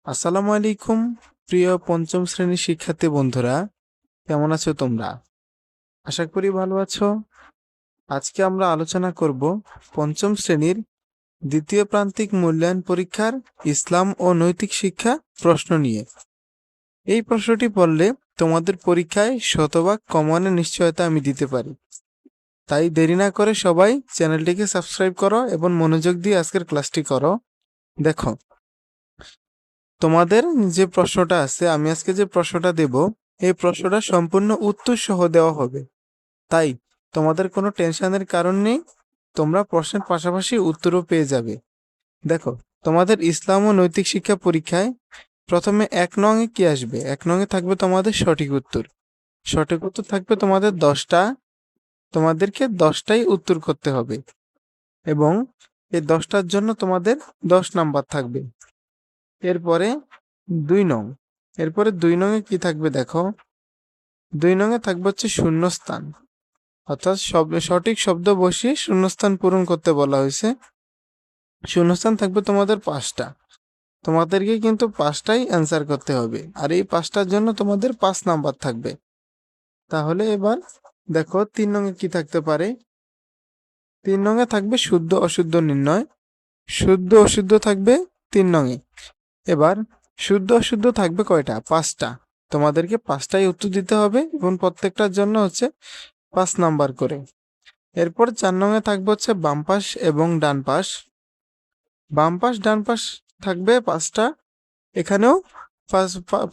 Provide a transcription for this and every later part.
আসসালামু আলাইকুম প্রিয় পঞ্চম শ্রেণীর শিক্ষার্থী বন্ধুরা, কেমন আছো তোমরা? আশা করি ভালো আছো। আজকে আমরা আলোচনা করব পঞ্চম শ্রেণীর দ্বিতীয় প্রান্তিক মূল্যায়ন পরীক্ষার ইসলাম ও নৈতিক শিক্ষা প্রশ্ন নিয়ে। এই প্রশ্নটি পড়লে তোমাদের পরীক্ষায় শতভাগ কমনের নিশ্চয়তা আমি দিতে পারি। তাই দেরি না করে সবাই চ্যানেলটিকে সাবস্ক্রাইব করো এবং মনোযোগ দিয়ে আজকের ক্লাসটি করো। দেখো, তোমাদের যে প্রশ্নটা আছে, আমি আজকে যে প্রশ্নটা দেব, এই প্রশ্নটা সম্পূর্ণ উত্তর সহ দেওয়া হবে। তাই তোমাদের কোনো টেনশনের কারণ নেই, তোমরা প্রশ্নের পাশাপাশি উত্তরও পেয়ে যাবে। দেখো, তোমাদের ইসলাম ও নৈতিক শিক্ষা পরীক্ষায় প্রথমে 1 নংয়ে কি আসবে? 1 নংয়ে থাকবে তোমাদের সঠিক উত্তর। সঠিক উত্তর থাকবে তোমাদের 10টা। তোমাদেরকে 10টাই উত্তর করতে হবে এবং এই 10টার জন্য তোমাদের 10 নাম্বার থাকবে। এরপরে 2 নং। এরপরে 2 নংয়ে কি থাকবে দেখো, 2 নংয়ে থাকবে হচ্ছে শূন্যস্থান, অর্থাৎ সঠিক শব্দ বসিয়ে শূন্যস্থান পূরণ করতে বলা হয়েছে। শূন্যস্থান থাকবে তোমাদের 5টা। তোমাদেরকে কিন্তু 5টাই অ্যান্সার করতে হবে, আর এই 5টার জন্য তোমাদের 5 নাম্বার থাকবে। তাহলে এবার দেখো 3 নংয়ে কি থাকতে পারে। 3 নংয়ে থাকবে শুদ্ধ অশুদ্ধ নির্ণয়। শুদ্ধ অশুদ্ধ থাকবে 3 নংয়ে। এবার শুদ্ধ অশুদ্ধ থাকবে কয়টা? 5টা। তোমাদেরকে 5টাই উত্তর দিতে হবে এবং প্রত্যেকটার জন্য হচ্ছে 5 নাম্বার করে। এরপর 4 নংয়ে থাকবে হচ্ছে বাম পাশ এবং ডান পাশ। বাম পাশ ডান পাশ থাকবে 5টা। এখানেও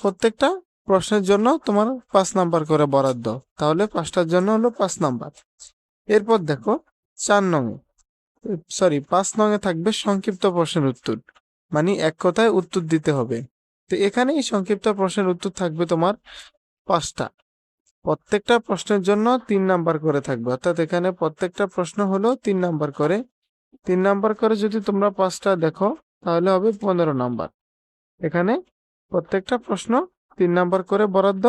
প্রত্যেকটা প্রশ্নের জন্য তোমার 5 নাম্বার করে বরাদ্দ। তাহলে 5টার জন্য হলো 5 নাম্বার। এরপর দেখো 5 নংয়ে থাকবে সংক্ষিপ্ত প্রশ্নের উত্তর, মানে এক কথায় উত্তর দিতে হবে। তো এখানে এই সংক্ষিপ্ত প্রশ্নের উত্তর থাকবে তোমার 5টা। প্রত্যেকটা প্রশ্নের জন্য 3 নাম্বার করে থাকবে, অর্থাৎ এখানে প্রত্যেকটা প্রশ্ন হলো 3 নাম্বার করে। 3 নাম্বার করে যদি তোমরা 5টা দেখো তাহলে হবে 15 নাম্বার। এখানে প্রত্যেকটা প্রশ্ন 3 নাম্বার করে বরাদ্দ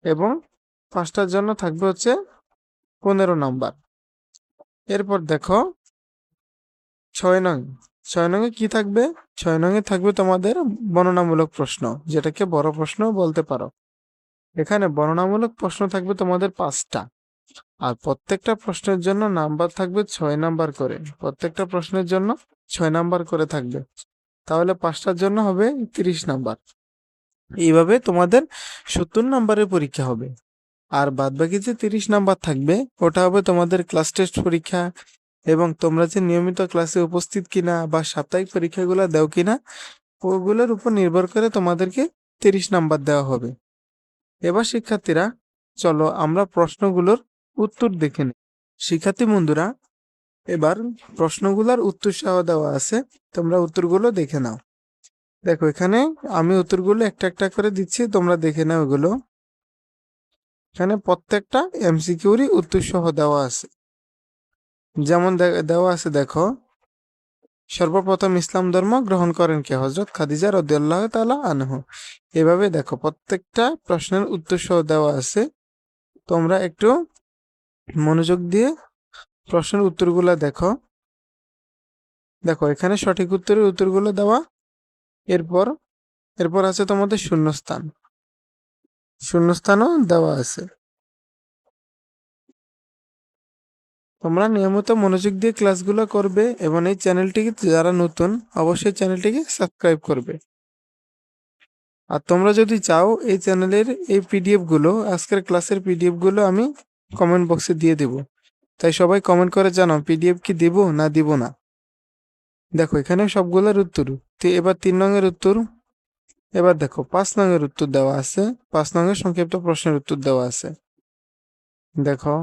এবং 5টার জন্য থাকবে হচ্ছে 15 নাম্বার। এরপর দেখো 6 নং। 6 নংয়ে কি থাকবে? 6 নংয়ে থাকবে তোমাদের বর্ণনামূলক প্রশ্ন, যেটাকে বড় প্রশ্ন বলতে পারো। এখানে বর্ণনামূলক প্রশ্ন থাকবে তোমাদের 5টা, আর প্রত্যেকটা প্রশ্নের জন্য নাম্বার থাকবে 6 নাম্বার করে। প্রত্যেকটা প্রশ্নের জন্য 6 নাম্বার করে থাকবে। তাহলে 5টার জন্য হবে 30 নাম্বার। এইভাবে তোমাদের 70 নাম্বারের পরীক্ষা হবে। আর বাদবাকি যে 30 নাম্বার থাকবে ওটা হবে তোমাদের ক্লাস টেস্ট পরীক্ষা, এবং তোমরা যে নিয়মিত ক্লাসে উপস্থিত কিনা বা সাপ্তাহিক পরীক্ষাগুলো দাও কিনা, ওগুলোর উপর নির্ভর করে তোমাদেরকে 30 নাম্বার দেওয়া হবে। এবার শিক্ষার্থীরা, চলো আমরা প্রশ্নগুলোর উত্তর দেখে নিই। শিক্ষার্থী বন্ধুরা, এবার প্রশ্নগুলোর উত্তর সহ দেওয়া আছে, তোমরা উত্তরগুলো দেখে নাও। দেখো, এখানে আমি উত্তরগুলো একটা একটা করে দিচ্ছি, তোমরা দেখে নাও এগুলো। এখানে প্রত্যেকটা এমসিকিউরই উত্তর সহ দেওয়া আছে। যেমন দেওয়া আছে, দেখো, সর্বপ্রথম ইসলাম ধর্ম গ্রহণ করেন কে? হযরত খাদিজা রাদিয়াল্লাহু তাআলা আনহু। এভাবে দেখো প্রত্যেকটা প্রশ্নের উত্তর সহ দেওয়া আছে। তোমরা একটু মনোযোগ দিয়ে প্রশ্নের উত্তরগুলো দেখো। দেখো, এখানে সঠিক উত্তরের উত্তরগুলো দেওয়া। এরপর এরপর আছে তোমাদের শূন্যস্থান। শূন্যস্থানও দেওয়া আছে। তোমরা নিয়মিত মনোযোগ দিয়ে ক্লাসগুলো করবে এবং এই চ্যানেলটিকে, যারা নতুন, অবশ্যই চ্যানেলটিকে সাবস্ক্রাইব করবে। আর তোমরা যদি চাও এই চ্যানেলের এই পিডিএফগুলো, আজকের ক্লাসের পিডিএফগুলো আমি কমেন্ট বক্সে দিয়ে দেব। তাই সবাই কমেন্ট করে জানাও পিডিএফ কি দিব না দিব না। দেখো, এখানে সবগুলোর উত্তর। তো এবার 3 নংয়ের উত্তর। এবার দেখো 5 নংয়ের উত্তর দেওয়া আছে। 5 নংয়ের সংক্ষিপ্ত প্রশ্নের উত্তর দেওয়া আছে। দেখো,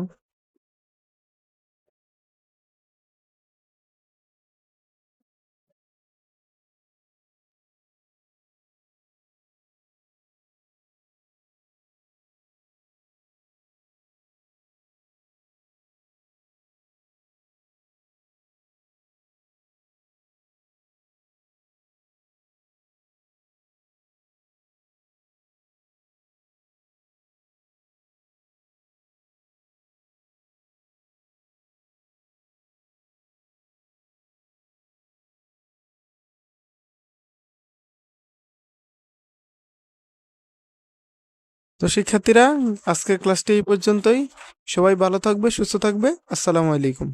তো শিক্ষার্থীরা, আজকের ক্লাসটি এই পর্যন্তই। সবাই ভালো থাকবে, সুস্থ থাকবে। আসসালামু আলাইকুম।